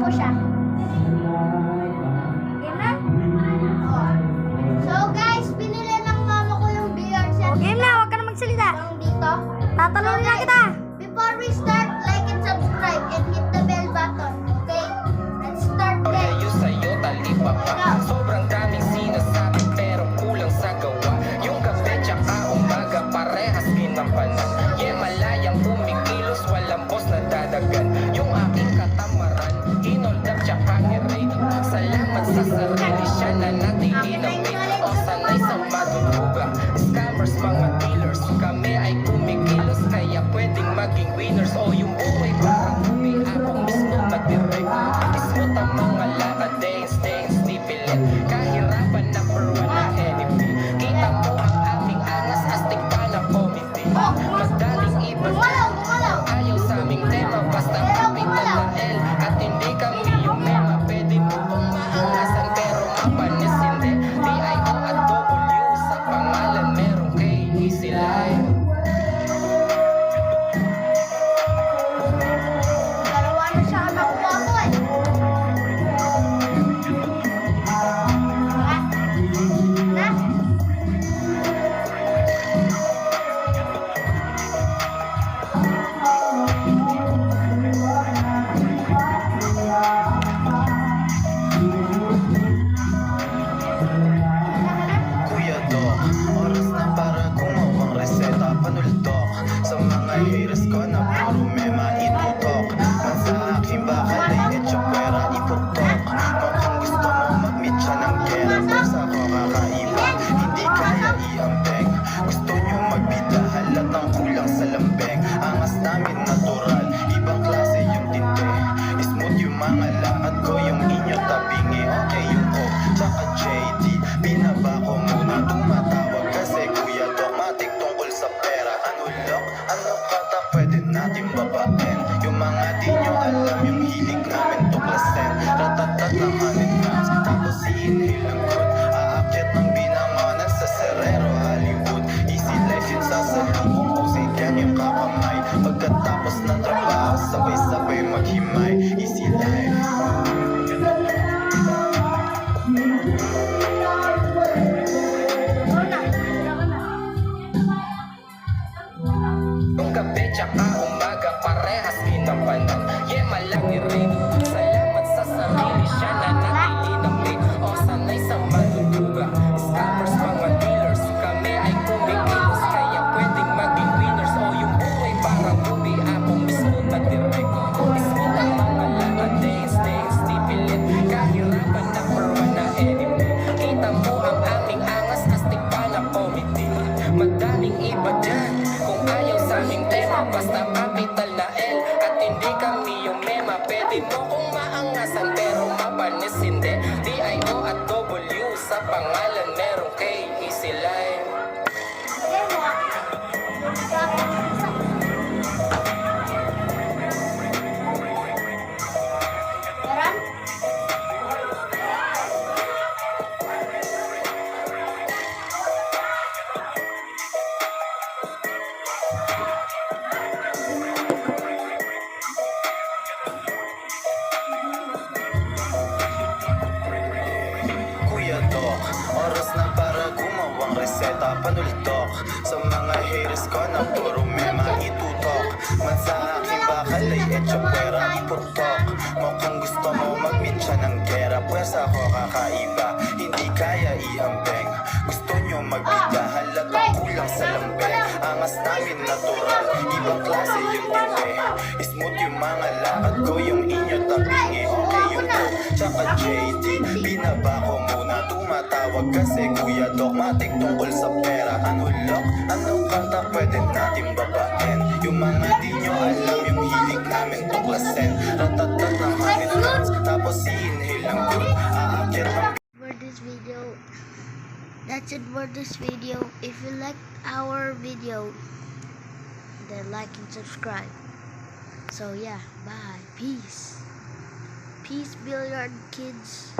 mo siya. Okay na? Oh. So guys, pinili ng mama ko yung VR set. Okay na, huwag ka na magsalita. Dito. Tatanungin na kita. Before we start, like and subscribe and hit the bell button. Okay? Let's start guys. Kayo sa'yo talipa pa. Sobrang daming sinasabi pero kulang sa gawa. Yung gabi tsaka umaga parehas ginampanan. Malayang kumikilos, walang boss na dadagan. Yung aking katamaran, inold up tsaka nirate. Salamat sa sarili, siya na natili ng mate. O sanay sa maduduga, scammers, mga dealers. Kami ay kumikilos, kaya pwedeng maging winners. O yung buhay parang movie, ako mismo nag-direct. Ismot ang mga lakad, days, nipilit. Kahirapan na per one na enemy. Kita mo ang aming angas, astig pa na comedy. Madaling iba ayaw sa aming tema, basta kapital na L. At hindi kami yung mema, pwede mo kong maangasan pero mapanis hindi. D-I-O at W sa pangalan merong K, easy life. Dalawa na siya nakuha ko eh. Na? Kuya Doc, oras na para gumawang reseta panuldok. Sa mga haters ko na puro mema itutok. Man sa aking bakal ay etsyopera iputok. Mukhang gusto mo mag-meet siya ng gera, pero ako kakaiba, hindi kaya iambeng. Gusto nyo magbida, halatang kulang sa lambeng. Angas namin natural, ibang klase yung tinte. Smooth yung mga lakad ko, yung inyo tabingi. Okay yung O, tsaka JD, binaba ko muna tumatawag kasi Kuya Doc matik tungkol sa pera. Ano lock? Ano kata pwede natin babain? Yung mga di nyo alam yung hilig namin tuklasin. Ratatat ng honey guns, tapos i-inhale ang good. Aakyat ng binangonan sa Serrero, Hollywood. Easy life yun sasalubong ko sa yan yung kakamay. Pagkatapos ng trabaho, sabay-sabay maghimay. Easy life. Yung gabi tsaka umaga parehas ginampanan. Malang nirate. Salamat sa sarili, siya na natili ng mate. O sanay sa maduduga, scammers, mga dealers. Kami ay kumikilos, kaya pwedeng maging winners. O yung buhay parang movie, ako mismo nag-direct. Ismot ang mga lakad, days, nipilit. Kahirapan na per one na enemy. Kita mo ang aming angas, astig pa na comedy. Madaling iba dyan, kung ayaw sa aming tema, basta capital na L. At hindi kami yung mema, pwede mo kong maangasan pero mapanis hindi. D-I-O at W sa pangalan merong K, easy life. Kuya Doc, oras na para gumawang reseta panuldok. Sa mga haters ko na puro mema itutok. Man sa aking bakal ay etsyopera iputok. Mukhang gusto mo mag-meet siya ng gera, pues ako kakaiba, hindi kaya iambeng. Gusto nyo magbida, halatang kulang sa lambeng. Angas namin natural, ibang klase yung tinte. Smooth yung mga lakad ko, yung inyo tabingi. Okay yung O, tsaka JD, binaba ko muna tumatawag kasi Kuya Doc matik tungkol sa pera. Ano lock? Ano kanta pwede natin babain? Yung mga di nyo alam yung hilig namin tuklasin. Ratatat ng honey guns, tapos i-inhale ang good. Aakyat ng For this video, that's it for this video. If you liked our video, then like and subscribe. So yeah, bye, peace, billiard kids.